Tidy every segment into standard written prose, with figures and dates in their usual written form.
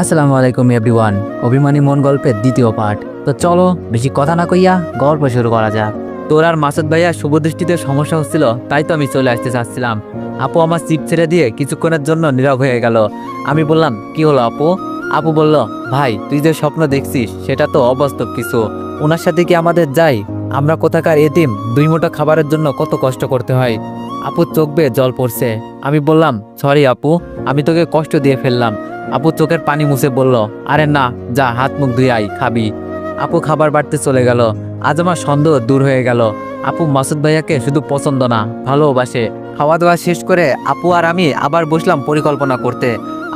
আসসালামু আলাইকুম এভরিওয়ান। অভিমানী মন গল্পের দ্বিতীয় পার্ট। তো চলো বেশি কথা না কইয়া গল্প শুরু করা যাক। তোর আর মাসুদ ভাইয়া শুভদৃষ্টিতে সমস্যা হচ্ছিল, তাই তো আমি চলে আসতে চাচ্ছিলাম। আপু আমার সিপ ছেড়ে দিয়ে কিছুক্ষণের জন্য নীরব হয়ে গেল। আমি বললাম, কি হলো আপু? আপু বলল, ভাই তুই যে স্বপ্ন দেখছিস সেটা তো অবাস্তব কিছু। ওনার সাথে কি আমাদের যাই? আমরা কোথাকার এতিম, 2 মুঠো খাবারের জন্য কত কষ্ট করতে হয়। আপুর চোখ বেয়ে জল পড়ছে। আমি বললাম, সরি আপু, আমি তোকে কষ্ট দিয়ে ফেললাম। আপু চোখের পানি মুছে বলল, আরে না, যা হাত মুখ ধুয়ে আই, খাবি। আপু খাবার বাড়তে চলে গেল। আজ আমার সন্দেহ দূর হয়ে গেল। আপু মাসুদ ভাইয়াকে শুধু পছন্দ না, ভালোবাসে। খাওয়া দাওয়া শেষ করে আপু আর আমি আবার বসলাম পরিকল্পনা করতে।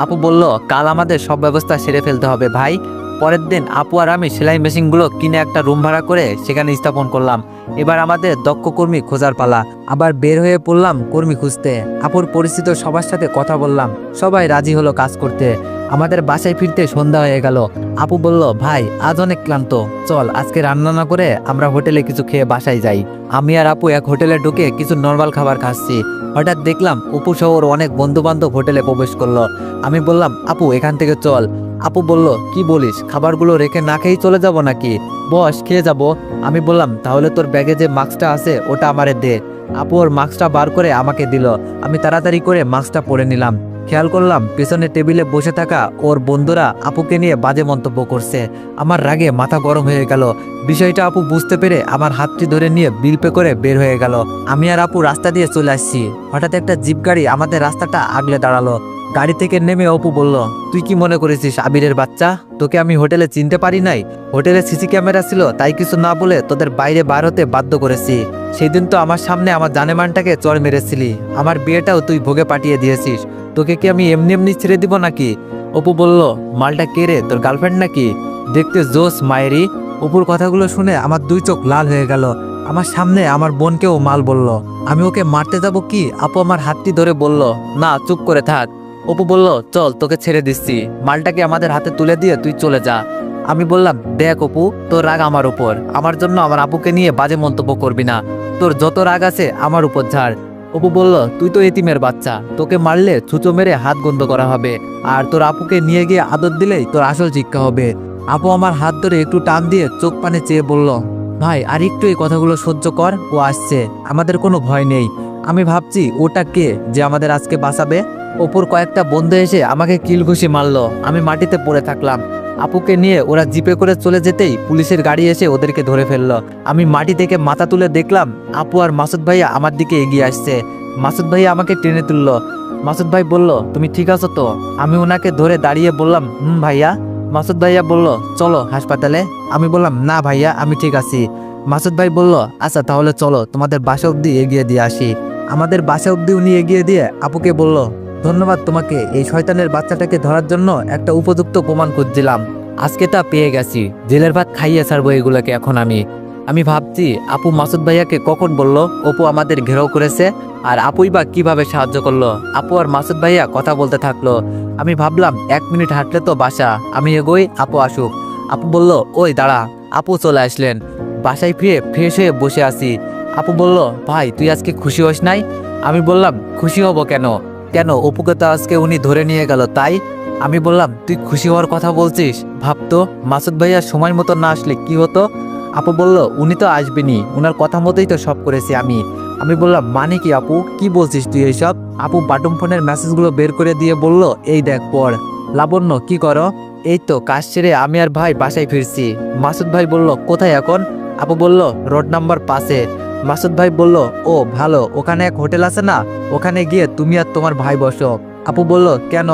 আপু বলল, কাল আমাদের সব ব্যবস্থা সেরে ফেলতে হবে ভাই। পরের দিন আপু আর আমি সেলাই মেশিনগুলো কিনে একটা রুম ভাড়া করে সেখানে স্থাপন করলাম। এবার আমাদের দক্ষ কর্মী খোঁজার পালা। আবার বের হয়ে পড়লাম কর্মী খুঁজতে। আপুর পরিচিত সবার সাথে কথা বললাম, সবাই রাজি হলো কাজ করতে। আমাদের বাসায় ফিরতে সন্ধ্যা হয়ে গেল। আপু বলল, ভাই আজ অনেক ক্লান্ত, চল আজকে রান্না না করে আমরা হোটেলে কিছু খেয়ে বাসায় যাই। আমি আর আপু এক হোটেলে ঢুকে কিছু নর্মাল খাবার খাচ্ছি। হঠাৎ দেখলাম অপু সহ ওর অনেক বন্ধু বান্ধব হোটেলে প্রবেশ করলো। আমি বললাম, আপু এখান থেকে চল। আপু বলল, কি বলিস, খাবারগুলো রেখে না খেয়েই চলে যাব নাকি? বস, খেয়ে যাব। আমি বললাম, তাহলে তোর ব্যাগে যে মাস্কটা আছে ওটা আমারে দে। আপু ওর মাস্কটা বার করে আমাকে দিল। আমি তাড়াতাড়ি করে মাস্কটা পরে নিলাম। খেয়াল করলাম পেছনের টেবিলে বসে থাকা ওর বন্ধুরা আপুকে নিয়ে বাজে মন্তব্য করছে। আমার রাগে মাথা গরম হয়ে গেল। বিষয়টা আপু বুঝতে পেরে আমার হাতটি ধরে নিয়ে বিল পে করে বের হয়ে গেল। আমি আর আপু রাস্তা দিয়ে চলে আসছি। হঠাৎ একটা জিপ গাড়ি আমাদের রাস্তাটা আগলে দাঁড়ালো। গাড়ি থেকে নেমে অপু বলল, তুই কি মনে করেছিস আবিরের বাচ্চা? তোকে আমি হোটেলে চিনতে পারি নাই? হোটেলে সিসি ক্যামেরা ছিল, তাই কিছু না বলে তোদের বাইরে বার হতে বাধ্য করেছি। সেই দিন তো আমার সামনে আমার জানেমানটাকে চড় মেরেছিলি। আমার বিয়েটাও তুই ভোগে পাঠিয়ে দিয়েছিস। তোকে কি আমি এমনি এমনি ছেড়ে দিব নাকি? অপু বলল, মালটা কে রে, তোর গার্লফ্রেন্ড নাকি? দেখতে জোস মায়েরি। অপুর কথাগুলো শুনে আমার 2 চোখ লাল হয়ে গেল। আমার সামনে আমার বোনকেও মাল বলল। আমি ওকে মারতে যাব কি? আপু আমার হাতটি ধরে বলল, না চুপ করে থাক। অপু বলল, চল তোকে ছেড়ে দিচ্ছি, মালটাকে আমাদের হাতে তুলে দিয়ে তুই চলে যা। আমি বললাম, দেখ অপু, তোর রাগ আমার উপর, আমার জন্য আমার আপুকে নিয়ে বাজে মন্তব্য করবি না। তোর যত রাগ আছে আমার উপর ঝাড়। অপু বলল, তুই তো এতিমের বাচ্চা, তোকে মারলে ছুঁচো মেরে হাত গন্ধ করা হবে, আর তোর আপুকে নিয়ে গিয়ে আদর দিলেই তোর আসল শিক্ষা হবে। আপু আমার হাত ধরে একটু টান দিয়ে চোখ পানে চেয়ে বলল, ভাই আর একটু এই কথাগুলো সহ্য কর, ও আসছে, আমাদের কোনো ভয় নেই। আমি ভাবছি ওটা কে যে আমাদের আজকে বাঁচাবে। অপুর কয়েকটা বন্ধু এসে আমাকে কিল ঘুষি মারলো। আমি মাটিতে পড়ে থাকলাম। আপুকে নিয়ে ওরা জিপে করে চলে যেতেই পুলিশের গাড়ি এসে ওদেরকে ধরে ফেললো। আমি মাটি থেকে মাথা তুলে দেখলাম আপু আর মাসুদ ভাইয়া আমার দিকে এগিয়ে আসছে। মাসুদ ভাইয়া আমাকে টেনে তুললো। মাসুদ ভাই বলল, তুমি ঠিক আছো তো? আমি ওনাকে ধরে দাঁড়িয়ে বললাম, ভাইয়া। মাসুদ ভাইয়া বলল, চলো হাসপাতালে। আমি বললাম, না ভাইয়া, আমি ঠিক আছি। মাসুদ ভাই বলল, আচ্ছা তাহলে চলো তোমাদের বাসা অব্দি এগিয়ে দিয়ে আসি। আমাদের বাসা অব্দি উনি এগিয়ে দিয়ে আপুকে বলল, ধন্যবাদ তোমাকে, এই শয়তানের বাচ্চাটাকে ধরার জন্য একটা উপযুক্ত প্রমাণ খুঁজছিলাম, আজকে তা পেয়ে গেছি। জেলের ভাত খাইয়ে ছাড়বো এগুলোকে এখন আমি ভাবছি আপু মাসুদ ভাইয়াকে কখন বলল অপু আমাদের ঘেরাও করেছে, আর আপুই বা কিভাবে সাহায্য করলো। আপু আর মাসুদ ভাইয়া কথা বলতে থাকলো। আমি ভাবলাম 1 মিনিট হাঁটলে তো বাসা, আমি এগোই, আপু আসুক। আপু বলল, ওই দাঁড়া। আপু চলে আসলেন। বাসায় ফিরে ফ্রেশ হয়ে বসে আছি। আপু বলল, ভাই তুই আজকে খুশি হস নাই? আমি বললাম, খুশি হব কেন? কেন, অপুকে তো আজকে উনি ধরে নিয়ে গেল, তাই? আমি বললাম, তুই খুশি হওয়ার কথা বলছিস? ভাবতো মাসুদ ভাইয়া সময় মতো না আসলে কি হতো। আপু বলল, উনি তো আসবেনি, উনার কথা মতোই তো সব করেছি আমি বললাম, মানে কি আপু, কি বলছিস তুই এইসব? আপু বাটন ফোনের মেসেজগুলো বের করে দিয়ে বলল, এই দেখ পড়। লাবণ্য, কি করো? এই তো কাজ সেরে আমি আর ভাই বাসায় ফিরছি। মাসুদ ভাই বলল, কোথায় এখন? আপু বলল, রোড নাম্বার 5-এ। মাসুদ ভাই বলল, ও ভালো, ওখানে এক হোটেল আছে না, ওখানে গিয়ে তুমি আর তোমার ভাই বসো। আপু বলল, কেন?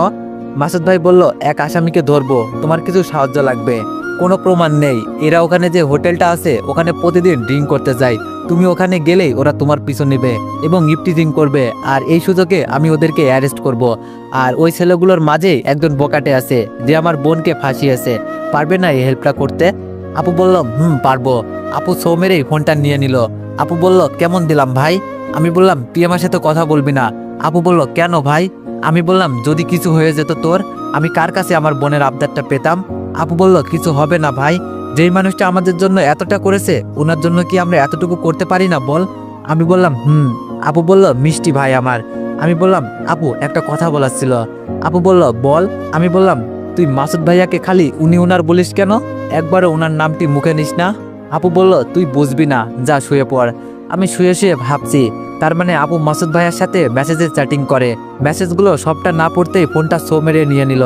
মাসুদ ভাই বলল, এক আসামিকে ধরবো, তোমার কিছু সাহায্য লাগবে। কোনো প্রমাণ নেই, এরা ওখানে যে হোটেলটা আছে ওখানে প্রতিদিন ড্রিঙ্ক করতে যায়। তুমি ওখানে গেলেই ওরা তোমার পিছন নেবে এবং ইফটিজিং করবে, আর এই সুযোগে আমি ওদেরকে অ্যারেস্ট করব। আর ওই ছেলেগুলোর মাঝে একজন বোকাটে আছে যে আমার বোনকে ফাঁসিয়েছে। পারবে না এই হেল্পটা করতে? আপু বলল, পারবো। আপু ছৌ মেরেই ফোনটা নিয়ে নিল। আপু বলল, কেমন দিলাম ভাই? আমি বললাম, তুই আমার সাথে কথা বলবি না। আপু বলল, কেন ভাই? আমি বললাম, যদি কিছু হয়ে যেত তোর, আমি কার কাছে আমার বোনের আবদারটা পেতাম? আপু বলল, কিছু হবে না ভাই, যেই মানুষটা আমাদের জন্য এতটা করেছে ওনার জন্য কি আমরা এতটুকু করতে পারি না বল? আমি বললাম, আপু বলল, মিষ্টি ভাই আমার। আমি বললাম, আপু একটা কথা বলার ছিল। আপু বলল, বল। আমি বললাম, তুই মাসুদ ভাইয়াকে খালি উনি উনার বলিস কেন? একবারও ওনার নামটি মুখে নিস না? আপু বলল, তুই বুঝবি না, যা শুয়ে পড়। আমি শুয়ে শুয়ে ভাবছি, তার মানে আপু মাসুদ ভাইয়ার সাথে মেসেজে চ্যাটিং করে। মেসেজগুলো সবটা না পড়তেই ফোনটা সো মেরে নিয়ে নিল।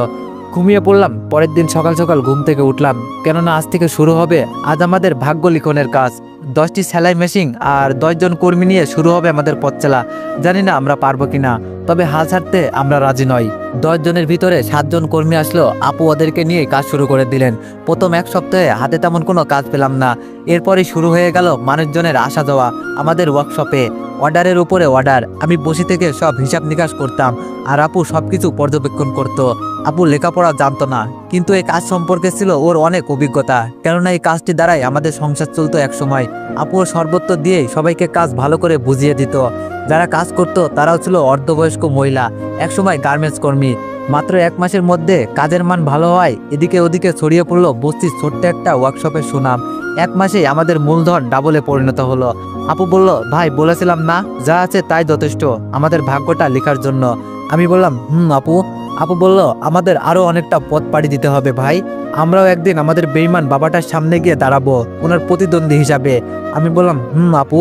ঘুমিয়ে পড়লাম। পরের দিন সকাল সকাল ঘুম থেকে উঠলাম, কেননা আজ থেকে শুরু হবে আজ আমাদের ভাগ্য লিখনের কাজ। 10টি সেলাই মেশিন আর 10 জন কর্মী নিয়ে শুরু হবে আমাদের পথ চলা। জানি না আমরা পারবো কিনা, তবে হাল ছাড়তে আমরা রাজি নই। 10 জনের ভিতরে 7 জন কর্মী আসলো। আপু ওদেরকে নিয়ে কাজ শুরু করে দিলেন। প্রথম এক সপ্তাহে হাতে তেমন কোনো কাজ পেলাম না। এরপরে শুরু হয়ে গেল মানুষজনের আসা যাওয়া আমাদের ওয়ার্কশপে। অর্ডারের উপরে অর্ডার। আমি বসে থেকে সব হিসাব নিকাশ করতাম, আর আপু সবকিছু পর্যবেক্ষণ করত। আপু লেখাপড়া জানতো না, কিন্তু এই কাজ সম্পর্কে ছিল ওর অনেক অভিজ্ঞতা, কেননা এই কাজটি দ্বারাই আমাদের সংসার চলতো এক সময়। আপুর সর্বত্র দিয়েই সবাইকে কাজ ভালো করে বুঝিয়ে দিত। যারা কাজ করত তারাও ছিল অর্ধবয়স্ক মহিলা, একসময় গার্মেন্টস কর্মী। মাত্র 1 মাসের মধ্যে কাজের মান ভালো হয় এদিকে ওদিকে ছড়িয়ে পড়লো বস্তির ছোট্ট একটা ওয়ার্কশপের সুনাম। 1 মাসেই আমাদের মূলধন ডাবলে পরিণত হলো। আপু বলল, ভাই বলেছিলাম না, যা আছে তাই যথেষ্ট আমাদের ভাগ্যটা লেখার জন্য। আমি বললাম, আপু। আপু বলল, আমাদের আরো অনেকটা পথ পাড়ি দিতে হবে ভাই। আমরাও একদিন আমাদের বেঈমান বাবাটার সামনে গিয়ে দাঁড়াবো ওনার প্রতিদ্বন্দ্বী হিসাবে। আমি বললাম, আপু।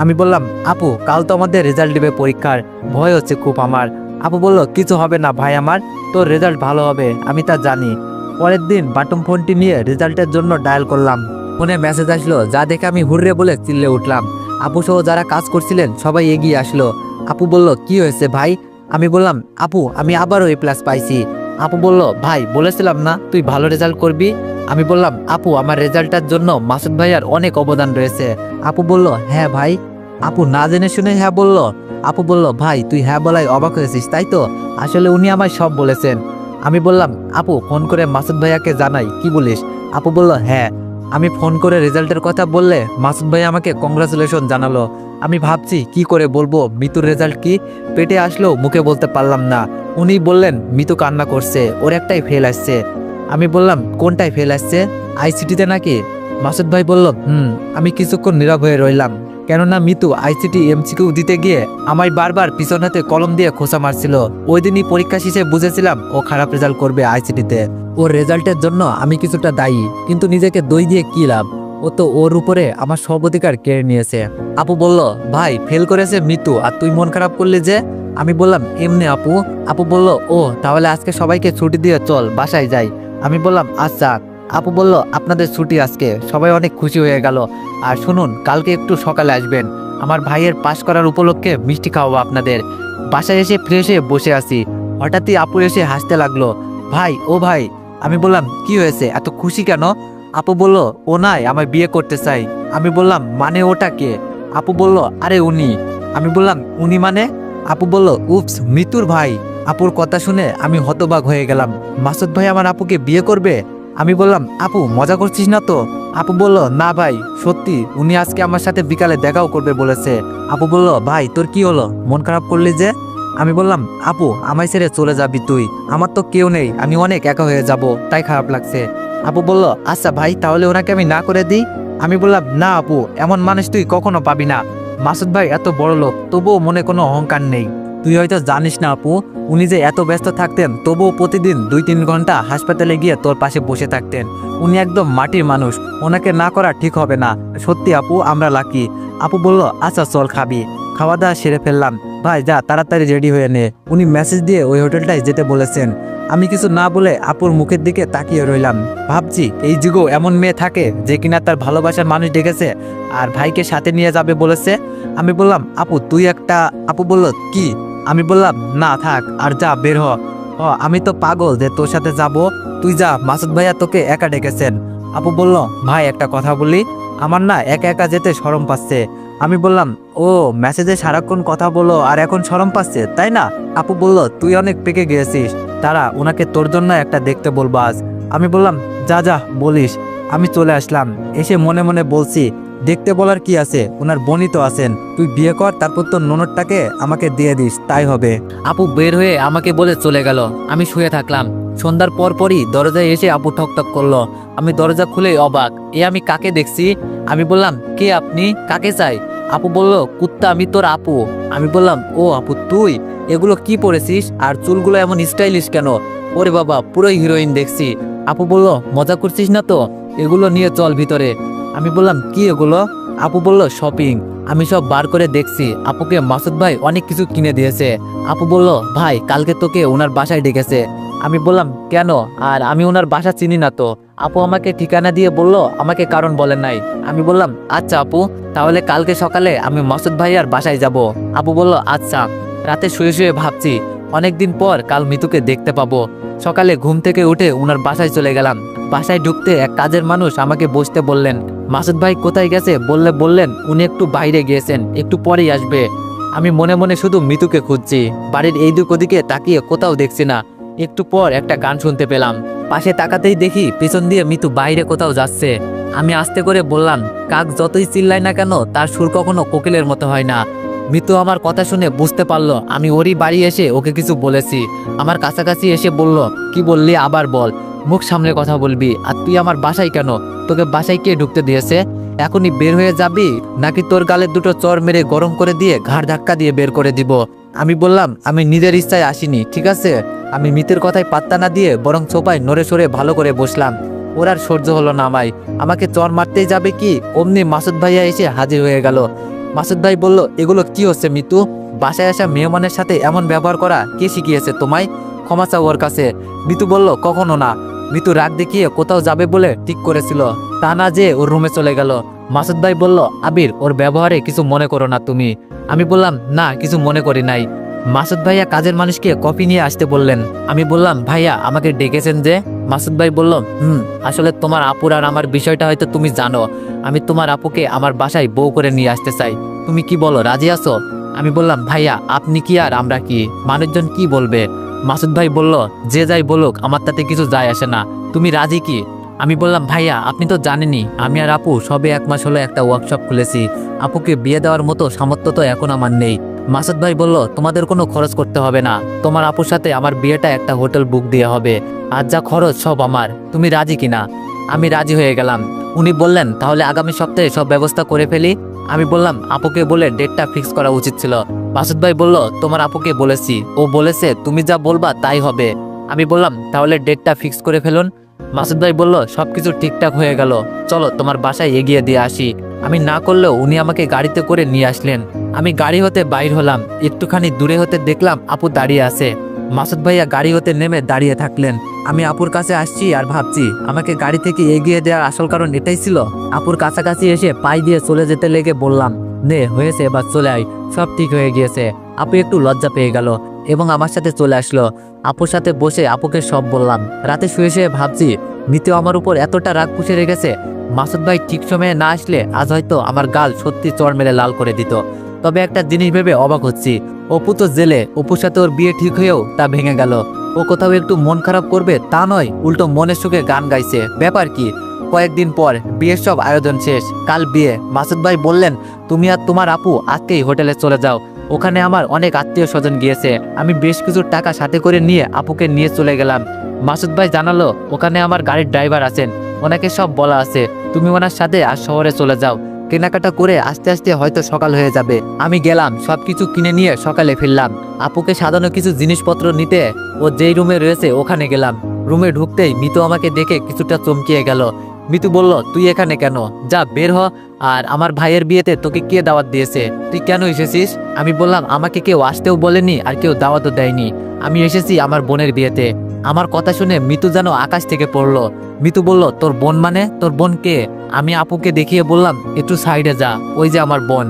আমি বললাম, আপু কাল তো আমাদের রেজাল্ট দিবে পরীক্ষার, ভয় হচ্ছে খুব আমার। আপু বলল, কিছু হবে না ভাই আমার, তোর রেজাল্ট ভালো হবে, আমি তা জানি। পরের দিন বাটন ফোনটি নিয়ে রেজাল্টের জন্য ডায়াল করলাম। ফোনে মেসেজ আসলো, যা দেখে আমি হুররে বলে চিল্লে উঠলাম। আপু সহ যারা কাজ করছিলেন সবাই এগিয়ে আসলো। আপু বলল, কি হয়েছে ভাই? আমি বললাম, আপু আমি আবারও A+ পাইছি। আপু বলল, ভাই বলেছিলাম না তুই ভালো রেজাল্ট করবি। আমি বললাম, আপু আমার রেজাল্টটার জন্য মাসুদ ভাইয়ার অনেক অবদান রয়েছে। আপু বলল, হ্যাঁ ভাই। আপু না জেনে শুনে হ্যাঁ বলল। আপু বলল, ভাই তুই হ্যাঁ বলাই অবাক হয়েছিস তাই তো? আসলে উনি আমায় সব বলেছেন। আমি বললাম, আপু ফোন করে মাসুদ ভাইয়াকে জানাই, কি বলিস? আপু বলল, হ্যাঁ। আমি ফোন করে রেজাল্টের কথা বললে মাসুদ ভাই আমাকে কংগ্রাচুলেশন জানালো। আমি ভাবছি কি করে বলবো মিতুর রেজাল্ট কি, পেটে আসলেও মুখে বলতে পারলাম না। উনি বললেন, মিতু কান্না করছে, ওর একটাই ফেল আসছে। আমি বললাম, কোনটাই ফেল আসছে? ICT-তে নাকি? মাসুদ ভাই বলল, আমি কিছুক্ষণ নীরব হয়ে রইলাম, কেননা মিতু ICT MCQ দিতে গিয়ে আমায় বারবার পিছন হাতে কলম দিয়ে খোঁচা মারছিল। ওই দিনই পরীক্ষা শেষে বুঝেছিলাম ও খারাপ রেজাল্ট করবে ICT-তে। ওর রেজাল্টের জন্য আমি কিছুটা দায়ী, কিন্তু নিজেকে দই দিয়ে কি লাভ? ও তো ওর উপরে আমার সব অধিকার কেড়ে নিয়েছে। আপু বলল, ভাই ফেল করেছে মিতু আর তুই মন খারাপ করলি যে? আমি বললাম, এমনি আপু। আপু বলল, ও তাহলে আজকে সবাইকে ছুটি দিয়ে চল বাসায় যাই। আমি বললাম, আচ্ছা। আপু বলল, আপনাদের ছুটি আজকে, সবাই অনেক খুশি হয়ে গেল। আর শুনুন, কালকে একটু সকালে আসবেন, আমার ভাইয়ের পাশ করার উপলক্ষে মিষ্টি খাওয়াবো আপনাদের। বাসায় এসে ফ্রেশ হয়ে বসে আছি, হঠাৎই আপু এসে হাসতে লাগলো। ভাই, ও ভাই। আমি বললাম, কি হয়েছে, এত খুশি কেন? আপু বলল, ও নাই আমায় বিয়ে করতে চাই। আমি বললাম, মানে ওটা কে? আপু বলল, আরে উনি। আমি বললাম, উনি মানে? আপু বলল, উপস, মিতুর ভাই। আপুর কথা শুনে আমি হতবাক হয়ে গেলাম। মাসুদ ভাই আমার আপুকে বিয়ে করবে? আমি বললাম, আপু মজা করছিস না তো? আপু বলল, না ভাই সত্যি, উনি আজকে আমার সাথে বিকালে দেখাও করবে বলেছে। আপু বলল, ভাই তোর কি হলো, মন খারাপ করলি যে? আমি বললাম, আপু আমায় ছেড়ে চলে যাবি তুই, আমার তো কেউ নেই, আমি অনেক একা হয়ে যাব, তাই খারাপ লাগছে। আপু বলল, আচ্ছা ভাই তাহলে ওনাকে আমি না করে দিই। আমি বললাম, না আপু, এমন মানুষ তুই কখনো পাবি না। মাসুদ ভাই এত বড় লোক, তবুও মনে কোনো অহংকার নেই। তুই হয়তো জানিস না আপু, উনি যে এত ব্যস্ত থাকতেন তবুও প্রতিদিন 2-3 ঘন্টা হাসপাতালে গিয়ে তোর পাশে বসে থাকতেন। উনি একদম মাটির মানুষ, ওনাকে না করা ঠিক হবে না। সত্যি আপু, আমরা লাকি। আপু বলল, আচ্ছা চল খাবি। খাওয়া দাওয়া সেরে ফেললাম। ভাই যা তাড়াতাড়ি রেডি হয়ে নে, উনি মেসেজ দিয়ে ওই হোটেলটায় যেতে বলেছেন। আমি কিছু না বলে আপুর মুখের দিকে তাকিয়ে রইলাম। ভাবছি, এই যুগেও এমন মেয়ে থাকে যে কিনা তার ভালোবাসার মানুষ ডেকেছে আর ভাইকে সাথে নিয়ে যাবে বলেছে। আমি বললাম, আপু তুই একটা। আপু বলল, কি? আমি বললাম, না থাক, আর যা বের হ। আমি তো পাগল যে তোর সাথে যাব, তুই যা, মাসুদ ভাইয়া তোকে একা ডেকেছেন। আপু বলল, ভাই একটা কথা বলি, আমার না একা একা যেতে শরম পাচ্ছে। আমি বললাম, ও মেসেজে সারাক্ষণ কথা বলো আর এখন শরম পাচ্ছে তাই না? আপু বলল, তুই অনেক পেকে গিয়েছিস, তারা ওনাকে তোর জন্য একটা দেখতে বলবো আজ। আমি বললাম, যা যা বলিস। আমি চলে আসলাম, এসে মনে মনে বলছি, দেখতে বলার কি আছে, ওনার বোনই তো আছেন। তুই বিয়ে কর, তারপর তোর ননদটাকে আমাকে দিয়ে দিস, তাই হবে। আপু বের হয়ে আমাকে বলে চলে গেল। আমি শুয়ে থাকলাম। সন্ধ্যার পরই দরজায় এসে আপু ঠকঠক করলো। আমি দরজা খুলে অবাক, আমি কাকে দেখছি? আমি বললাম, কে আপনি, কাকে চাই? আপু বলল, কুত্তা, আমি তোর আপু। আমি বললাম, ও আপু তুই, এগুলো কি পরেছিস আর চুলগুলো এমন স্টাইলিশ কেন? ওরে বাবা, পুরোই হিরোইন দেখছি। আপু বলল, মজা করছিস না তো, এগুলো নিয়ে চল ভিতরে। আমি বললাম, কি এগুলো? আপু বলল, শপিং। আমি সব বার করে দেখছি, আপুকে মাসুদ ভাই অনেক কিছু কিনে দিয়েছে। আপু বলল, ভাই কালকে তোকে ওনার বাসায় ডেকেছে। আমি বললাম, কেন? আর আমি ওনার বাসা চিনি না তো। আপু আমাকে ঠিকানা দিয়ে বলল, আমাকে কারণ বলেন নাই। আমি বললাম, আচ্ছা আপু, তাহলে কালকে সকালে আমি মাসুদ ভাইয়ার বাসায় যাব। আপু বলল, আচ্ছা। রাতে শুয়ে শুয়ে ভাবছি, অনেকদিন পর কাল মিতুকে দেখতে পাবো। সকালে ঘুম থেকে উঠে ওনার বাসায় চলে গেলাম। বাসায় ঢুকতে এক কাজের মানুষ আমাকে বসতে বললেন। মাসুদ ভাই কোথায় গেছে বললেন উনি একটু বাইরে গিয়েছেন, একটু পরেই আসবে। আমি মনে মনে শুধু মিতুকে খুঁজছি, বাড়ির এই দিক ওদিকে তাকিয়ে কোথাও দেখছি না। একটু পর একটা গান শুনতে পেলাম। পাশে তাকাতেই দেখি পেছন দিয়ে মিতু বাইরে কোথাও যাচ্ছে। আমি আস্তে করে বললাম, কাক যতই চিল্লায় না কেন, তার সুর কখনো কোকিলের মতো হয় না। মিতু আমার কথা শুনে বুঝতে পারলো আমি ওরই বাড়ি এসে ওকে কিছু বলেছি। আমার কাছাকাছি এসে বলল, কি বললি আবার বল, মুখ সামনে কথা বলবি। আর তুই আমার বাসায় কেন? তোকে বাসায় কে ঢুকতে দিয়েছে? এখনই বের হয়ে যাবি নাকি তোর গালে দুটো চর মেরে গরম করে দিয়ে ঘাড় ধাক্কা দিয়ে বের করে দিব? আমি বললাম, আমি নিজের ইচ্ছায় আসিনি, ঠিক আছে? আমি মিতের কথায় পাত্তা না দিয়ে বরং সোফায় নড়ে সরে ভালো করে বসলাম। ওর আর সহ্য হলো না আমাকে চর মারতেই যাবে কি, অমনি মাসুদ ভাইয়া এসে হাজির হয়ে গেল। মাসুদ ভাই বলল, এগুলো কি হচ্ছে মিতু? বাসায় আসা মেহমানের সাথে এমন ব্যবহার করা কে শিখিয়েছে তোমায়? ক্ষমা চাও ওর কাছে। মিতু বলল, কখনো না। মিতু রাগ দেখিয়ে কোথাও যাবে বলে ঠিক করেছিল, তা না যে ওর রুমে চলে গেল। মাসুদ ভাই বলল, আবির, ওর ব্যবহারে কিছু মনে করো না তুমি। আমি বললাম, না, কিছু মনে করি নাই। মাসুদ ভাইয়া কাজের মানুষকে কফি নিয়ে আসতে বললেন। আমি বললাম, ভাইয়া আমাকে ডেকেছেন যে? মাসুদ ভাই বলল, আসলে তোমার আপুর আর আমার বিষয়টা হয়তো তুমি জানো। আমি তোমার আপুকে আমার বাসায় বউ করে নিয়ে আসতে চাই। তুমি কি বলো, রাজি আছো? আমি বললাম, ভাইয়া আপনি কি আর আমরা কি, মানুষজন কি বলবে? মাসুদ ভাই বলল, যে যাই বলুক আমার তাতে কিছু যায় আসে না, তুমি রাজি কি? আমি বললাম, ভাইয়া আপনি তো জানেনই আমি আর আপু সবে 1 মাস হলো একটা ওয়ার্কশপ খুলেছি। আপুকে বিয়ে দেওয়ার মতো সামর্থ্য তো এখন আমার নেই। মাসুদ ভাই বলল, তোমাদের কোনো খরচ করতে হবে না, তোমার আপুর সাথে আমার বিয়েটা একটা হোটেল বুক দিয়ে হবে, আর যা খরচ সব আমার। তুমি রাজি কিনা? আমি রাজি হয়ে গেলাম। উনি বললেন, তাহলে আগামী সপ্তাহে সব ব্যবস্থা করে ফেলি। আমি বললাম, আপুকে বলে ডেটটা ফিক্স করা উচিত ছিল। মাসুদ ভাই বলল, তোমার আপুকে বলেছি, ও বলেছে তুমি যা বলবা তাই হবে। আমি বললাম, তাহলে ডেটটা ফিক্স করে ফেলুন। মাসুদ ভাই বলল, সবকিছু ঠিকঠাক হয়ে গেল, চলো তোমার বাসায় এগিয়ে দিয়ে আসি। আমি না করলেও উনি আমাকে গাড়িতে করে নিয়ে আসলেন। আমি গাড়ি হতে বাইর হলাম। একটুখানি দূরে হতে দেখলাম আপু দাঁড়িয়ে আছে। মাসুদ ভাইয়া গাড়ি হতে নেমে দাঁড়িয়ে থাকলেন। আমি আপুর কাছে আসছি আর ভাবছি, আমাকে গাড়ি থেকে এগিয়ে দেওয়ার আসল কারণ এটাই ছিল। আপুর কাছাকাছি এসে পাই দিয়ে চলে যেতে লেগে বললাম, নে হয়েছে, এবার চলে আয়, সব ঠিক হয়ে গিয়েছে। আপু একটু লজ্জা পেয়ে গেল এবং আমার সাথে চলে আসলো। আপুর সাথে বসে আপুকে সব বললাম। রাতে শুয়ে শুয়ে ভাবছি, মিতু আমার উপর এতটা রাগ পুষে রেখেছে। মাসুদ ভাই ঠিক সময়ে না আসলে আজ হয়তো আমার গাল সত্যি চড় মেরে লাল করে দিত। তবে একটা জিনিস ভেবে অবাক হচ্ছি, অপু তো জেলে, অপুর সাথে ওর বিয়ে ঠিক হয়েও তা ভেঙে গেল। ও কোথাও একটু মন খারাপ করবে তা নয়, উল্টো মনের সুখে গান গাইছে। ব্যাপার কি? কয়েকদিন পর বিয়ের সব আয়োজন শেষ, কাল বিয়ে। মাসুদ ভাই বললেন, তুমি আর তোমার আপু আজকেই হোটেলে চলে যাও, ওখানে আমার অনেক আত্মীয় স্বজন গিয়েছে। আমি বেশ কিছু টাকা সাথে করে নিয়ে আপুকে নিয়ে চলে গেলাম। মাসুদ ভাই জানালো, ওখানে আমার গাড়ির ড্রাইভার আছেন, ওনাকে সব বলা আছে, তুমি ওনার সাথে আজ শহরে চলে যাও। কেনাকাটা করে আস্তে আস্তে হয়তো সকাল হয়ে যাবে। আমি গেলাম, সবকিছু কিনে নিয়ে সকালে ফিরলাম। আপুকে সাজানো কিছু জিনিসপত্র নিতে ও যেই রুমে রয়েছে ওখানে গেলাম। রুমে ঢুকতেই মিতু আমাকে দেখে কিছুটা চমকিয়ে গেল। মিতু বলল, তুই এখানে কেন? যা বের হ। আর আমার ভাইয়ের বিয়েতে তোকে কে দাওয়াত দিয়েছে? তুই কেন এসেছিস? আমি বললাম, আমাকে কেউ আসতেও বলেনি আর কেউ দাওয়াতও দেয়নি, আমি এসেছি আমার বোনের বিয়েতে। আমার কথা শুনে মিতু যেন আকাশ থেকে পড়লো। মিতু বলল, তোর বোন মানে? তোর বোন কে? আমি আপুকে দেখিয়ে বললাম, একটু সাইডে যা, ওই যে আমার বোন।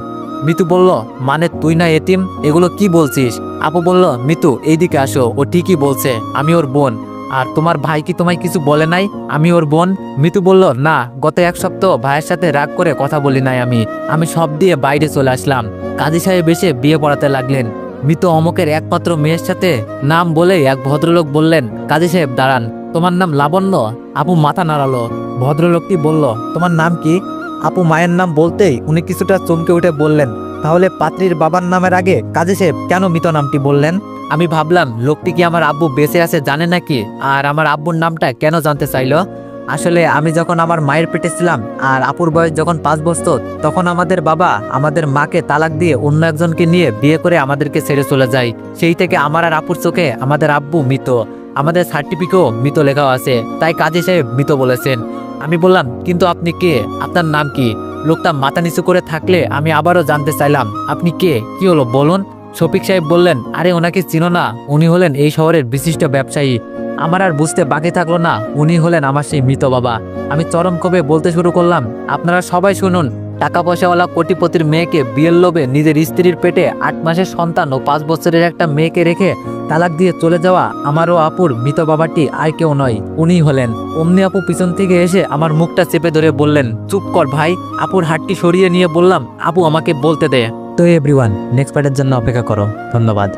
মিতু বলল, মানে তুই না এতিম? এগুলো কি বলছিস? আপু বলল, মিতু এইদিকে আসো, ও ঠিকই বলছে, আমি ওর বোন। আর তোমার ভাই কি তোমায় কিছু বলে নাই আমি ওর বোন? মিতু বলল, না, গত 1 সপ্তাহ ভাইয়ের সাথে রাগ করে কথা বলি নাই আমি সব দিয়ে বাইরে চলে আসলাম। কাজী সাহেব এসে বিয়ে পড়াতে লাগলেন। মিতু অমকের একমাত্র মেয়ের সাথে নাম বলে এক ভদ্রলোক বললেন, কাজী সাহেব দাঁড়ান, তোমার নাম লাবণ্য? আপু মাথা নাড়ালো। ভদ্রলোকটি বলল, তোমার নাম কি? আপু মায়ের নাম বলতেই উনি কিছুটা চমকে উঠে বললেন, তাহলে পাত্রীর বাবার নামের আগে কাজী সাহেব কেন মৃত নামটি বললেন? আমি ভাবলাম লোকটি কি আমার আব্বু বেঁচে আছে জানে নাকি, আর আমার আব্বুর নামটা কেন জানতে চাইলো। আসলে আমি যখন আমার মায়ের পেটে ছিলাম আর আপুর বয়স যখন 5 বছর, তখন আমাদের বাবা আমাদের মাকে তালাক দিয়ে অন্য একজনকে নিয়ে বিয়ে করে আমাদেরকে ছেড়ে চলে যায়। সেই থেকে আমার আর আপুর চোখে আমাদের আব্বু মৃত, আমাদের সার্টিফিকেটও মৃত লেখাও আছে, তাই কাজী সাহেব মৃত বলেছেন। আমি বললাম, কিন্তু আপনি কে, আপনার নাম কি? লোকটা মাথা নিচু করে থাকলে আমি আবারও জানতে চাইলাম, আপনি কে, কি হলো বলুন। শফিক সাহেব বললেন, আরে ওনাকে চিনো না, উনি হলেন এই শহরের বিশিষ্ট ব্যবসায়ী। আমার আর বুঝতে বাকি থাকলো না, উনি হলেন আমার সেই মৃত বাবা। আমি চরম ক্ষোভে বলতে শুরু করলাম, আপনারা সবাই শুনুন, টাকা পয়সাওয়ালা কোটিপতির মেয়েকে বিয়ের লোভে নিজের স্ত্রীর পেটে 8 মাসের সন্তান ও 5 বছরের একটা মেয়েকে রেখে তালাক দিয়ে চলে যাওয়া আমারও আপুর মৃত বাবাটি আর কেউ নয়, উনিই হলেন। অমনি আপু পিছন থেকে এসে আমার মুখটা চেপে ধরে বললেন, চুপ কর ভাই। আপুর হাতটি সরিয়ে নিয়ে বললাম, আপু আমাকে বলতে দে। তো এভরিওয়ান, নেক্সট পার্টের জন্য অপেক্ষা করো। ধন্যবাদ।